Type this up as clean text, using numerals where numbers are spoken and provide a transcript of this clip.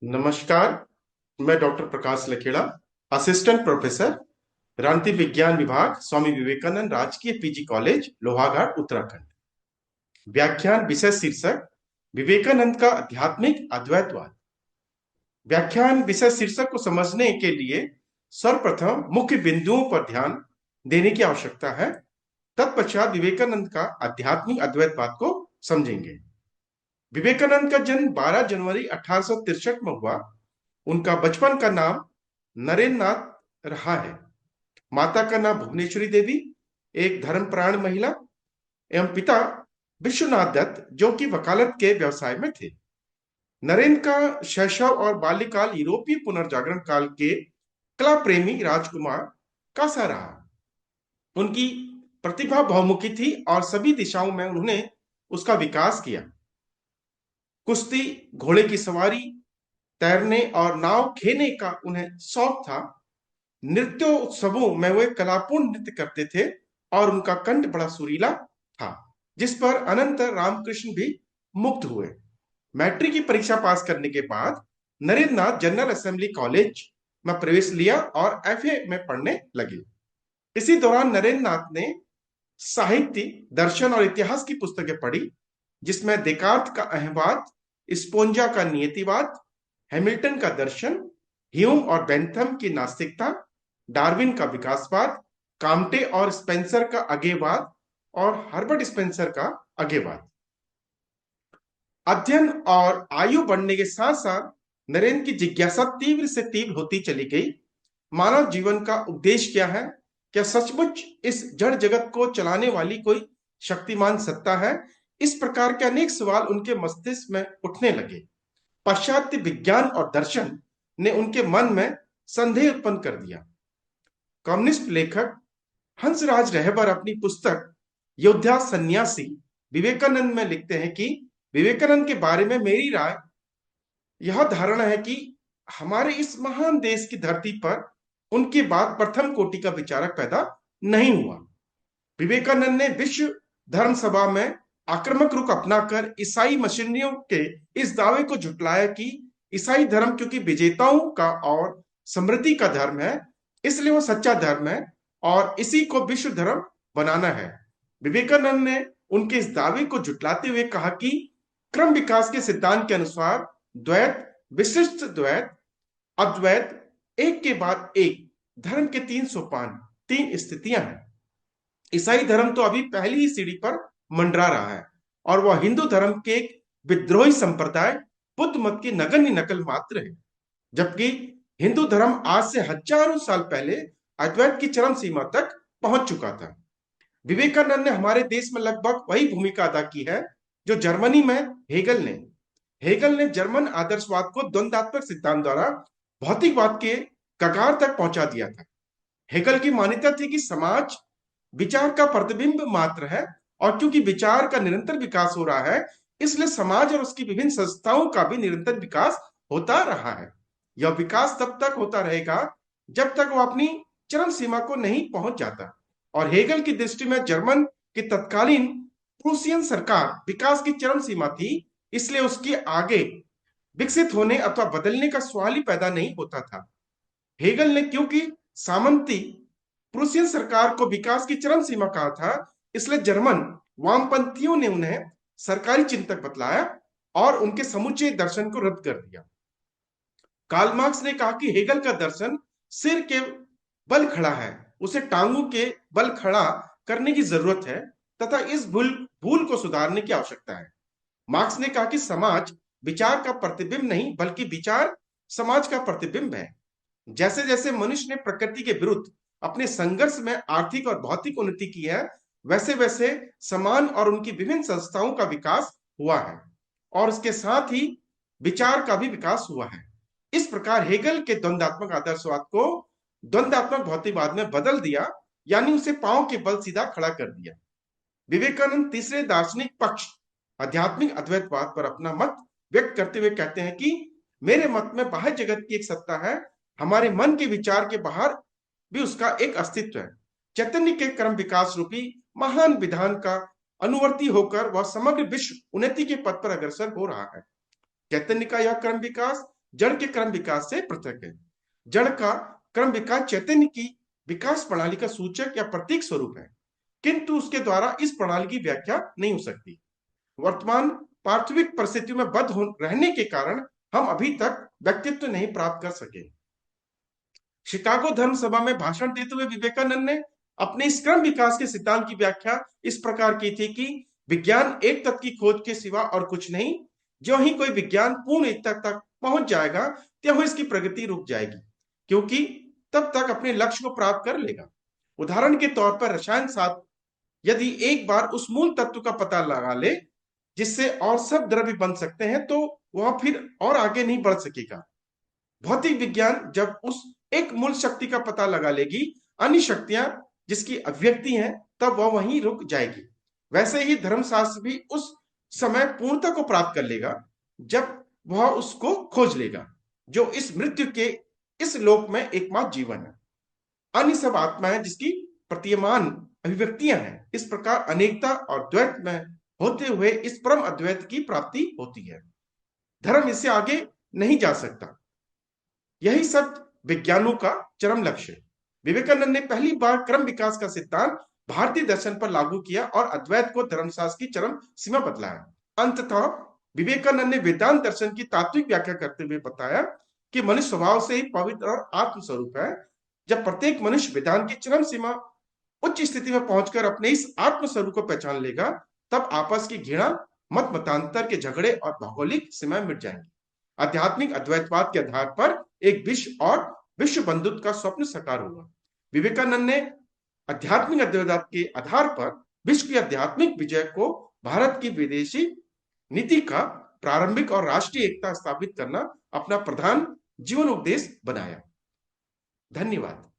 नमस्कार। मैं डॉक्टर प्रकाश Lakhera, assistant professor, रांति विज्ञान विभाग, स्वामी विवेकानंद राजकीय पीजी कॉलेज, लोहाघाट, उत्तराखंड। व्याख्यान विषय शीर्षक विवेकानंद का आध्यात्मिक अद्वैतवाद। व्याख्यान विषय शीर्षक को समझने के लिए सर्वप्रथम मुख्य बिंदुओं पर ध्यान देने की आवश्यकता है। तत्पश्चात विवेकानंद का आध्यात्मिक अद्वैतवाद को समझेंगे। विवेकानंद का जन्म 12 जनवरी 1863 में हुआ। उनका बचपन का नाम नरेंद्र नाथ रहा है। माता का नाम भुवनेश्वरी देवी, एक धर्मपरायण महिला, एवं पिता विश्वनाथ दत्त, जो कि वकालत के व्यवसाय में थे। नरेंद्र का शैशव और बाल्यकाल यूरोपीय पुनर्जागरण काल के कला प्रेमी राजकुमार का सा रहा। उनकी प्रतिभा बहुमुखी थी और सभी दिशाओं में उन्होंने उसका विकास किया। कुश्ती, घोड़े की सवारी, तैरने और नाव खेने का उन्हें शौक था। नृत्योत्सवों में वे कलापूर्ण नृत्य करते थे और उनका कंठ बड़ा सुरीला था, जिस पर अनंत रामकृष्ण भी मुग्ध हुए। मैट्रिक की परीक्षा पास करने के बाद नरेंद्र नाथ जनरल असेंबली कॉलेज में प्रवेश लिया और एफए में पढ़ने लगे। इसी दौरान नरेंद्र नाथ ने साहित्य, दर्शन और इतिहास की पुस्तकें पढ़ी, जिसमें देकार्त का अहंवाद, स्पोंजा का नियतिवाद, हैमिल्टन का दर्शन, ह्यूम और बेंथम की नास्तिकता, डार्विन का विकासवाद, काम्टे और स्पेंसर का अगेवाद और हर्बर्ट स्पेंसर का अगेवाद। अध्ययन और आयु बढ़ने के साथ साथ नरेंद्र की जिज्ञासा तीव्र से तीव्र होती चली गई। मानव जीवन का उद्देश्य क्या है? क्या सचमुच इस जड़ जगत को चलाने वाली कोई शक्तिमान सत्ता है? इस प्रकार के अनेक सवाल उनके मस्तिष्क में उठने लगे। पाश्चात्य विज्ञान और दर्शन ने उनके मन में संदेह उत्पन्न कर दिया। कम्युनिस्ट लेखक हंसराज रहबर अपनी पुस्तक योद्धा सन्यासी विवेकानंद में लिखते हैं कि विवेकानंद के बारे में मेरी राय यह धारणा है कि हमारे इस महान देश की धरती पर उनके बाद प्रथम कोटि का विचारक पैदा नहीं हुआ। विवेकानंद ने विश्व धर्म सभा में आक्रामक रुख अपनाकर ईसाई मशीनरियों के इस दावे को झुटलाया कि ईसाई धर्म क्योंकि विजेताओं का और समृद्धि का धर्म है, इसलिए वो सच्चा धर्म है और इसी को विश्व धर्म बनाना है। विवेकानंद ने उनके इस दावे को झुटलाते हुए कहा कि क्रम विकास के सिद्धांत के अनुसार द्वैत, विशिष्ट द्वैत, अद्वैत, एक के बाद एक धर्म के 3 सोपान, 3 स्थितियां हैं। ईसाई धर्म तो अभी पहली ही सीढ़ी पर मंडरा रहा है और वह हिंदू धर्म के एक विद्रोही संप्रदाय बुद्ध मत की नगण्य नकल मात्र है, जबकि हिंदू धर्म आज से हजारों साल पहले अद्वैत की चरम सीमा तक पहुंच चुका था। विवेकानंद ने हमारे देश में लगभग वही भूमिका अदा की है जो जर्मनी में हेगल ने जर्मन आदर्शवाद को द्वंद्वात्मक सिद्धांत द्वारा भौतिकवाद के कगार तक पहुंचा दिया था। हेगल की मान्यता थी कि समाज विचार का प्रतिबिंब मात्र है और क्योंकि विचार का निरंतर विकास हो रहा है, इसलिए समाज और उसकी विभिन्न संस्थाओं का भी निरंतर विकास होता रहा है। यह विकास तब तक होता रहेगा जब तक वो अपनी चरम सीमा को नहीं पहुंच जाता। और हेगल की दृष्टि में जर्मन की तत्कालीन प्रूसियन सरकार विकास की चरम सीमा थी, इसलिए उसके आगे विकसित होने अथवा बदलने का सवाल ही पैदा नहीं होता था। हेगल ने क्योंकि सामंती प्रूसियन सरकार को विकास की चरम सीमा कहा था, इसलिए जर्मन वामपंथियों ने उन्हें सरकारी चिंतक बतलाया और उनके समुचे दर्शन को रद्द कर दिया। कार्ल मार्क्स ने कहा कि हेगल का दर्शन सिर के बल खड़ा है, उसे टांगों के बल खड़ा करने की जरूरत है तथा इस भूल को सुधारने की आवश्यकता है। मार्क्स ने कहा कि समाज विचार का प्रतिबिंब नहीं बल्कि विचार समाज का प्रतिबिंब है। जैसे जैसे मनुष्य ने प्रकृति के विरुद्ध अपने संघर्ष में आर्थिक और भौतिक उन्नति की है, वैसे वैसे समान और उनकी विभिन्न संस्थाओं का विकास हुआ है और उसके साथ ही विचार का भी विकास हुआ है। इस प्रकार हेगल के द्वंद्वात्मक आदर्शवाद को द्वंद्वात्मक भौतिकवाद में बदल दिया, यानी उसे पांव के बल सीधा खड़ा कर दिया। विवेकानंद तीसरे दार्शनिक पक्ष आध्यात्मिक अद्वैतवाद पर अपना मत व्यक्त करते हुए कहते हैं कि मेरे मत में बाह्य जगत की एक सत्ता है, हमारे मन के विचार के बाहर भी उसका एक अस्तित्व है। चैतन्य के क्रम विकास रूपी महान विधान का अनुवर्ती होकर वह समग्र विश्व उन्नति के पथ पर अग्रसर हो रहा है। चैतन्य का यह क्रम विकास जड़ के क्रम विकास से पृथक है। जड़ का क्रम विकास चैतन्य की विकास प्रणाली का सूचक या प्रतीक स्वरूप है, किंतु उसके द्वारा इस प्रणाली की व्याख्या नहीं हो सकती। वर्तमान पार्थिविक परिस्थितियों में बद्ध रहने के कारण हम अभी तक व्यक्तित्व नहीं प्राप्त कर सके। शिकागो धर्म सभा में भाषण देते हुए विवेकानंद ने अपने इस क्रम विकास के सिद्धांत की व्याख्या इस प्रकार की थी कि विज्ञान एक तत्व की खोज के सिवा और कुछ नहीं। जो ही कोई विज्ञान पूर्ण एकता तक पहुंच जाएगा, त्यों इसकी प्रगति रुक जाएगी, क्योंकि तब तक अपने लक्ष्य को प्राप्त कर लेगा। उदाहरण के तौर पर रसायन शास्त्र यदि एक बार उस मूल तत्व का पता लगा ले जिससे और सब द्रव्य बन सकते हैं, तो वह फिर और आगे नहीं बढ़ सकेगा। भौतिक विज्ञान जब उस एक मूल शक्ति का पता लगा लेगी, अन्य शक्तियां जिसकी अभिव्यक्ति है, तब वह वहीं रुक जाएगी। वैसे ही धर्मशास्त्र भी उस समय पूर्णता को प्राप्त कर लेगा जब वह उसको खोज लेगा, जो इस मृत्यु के इस लोक में एकमात्र जीवन है। अन्य सब आत्माएं जिसकी प्रतीयमान अभिव्यक्तियां हैं। इस प्रकार अनेकता और द्वैत में होते हुए इस परम अद्वैत की प्राप्ति होती है। धर्म इससे आगे नहीं जा सकता। यही सब विज्ञानों का चरम लक्ष्य है। विवेकानंद ने पहली बार क्रम विकास का सिद्धांत भारतीय दर्शन पर लागू किया और अद्वैत को धर्मशास्त्र की चरम सीमा बतलाया। अंततः विवेकानंद ने वेदांत दर्शन की तात्विक व्याख्या करते हुए बताया कि मनुष्य स्वभाव से ही पवित्र और आत्मस्वरूप है। जब प्रत्येक मनुष्य वेदांत की चरम सीमा उच्च स्थिति में पहुंचकर अपने इस आत्मस्वरूप को पहचान लेगा, तब आपस की घृणा, मत मतांतर के झगड़े और भौगोलिक सीमाएं मिट जाएंगी। आध्यात्मिक अद्वैतवाद के आधार पर एक विश्व और विश्व बंधुत्व का स्वप्न साकार होगा। विवेकानंद ने आध्यात्मिक अद्वैतवाद के आधार पर विश्व की आध्यात्मिक विजय को भारत की विदेशी नीति का प्रारंभिक और राष्ट्रीय एकता स्थापित करना अपना प्रधान जीवन उपदेश बनाया। धन्यवाद।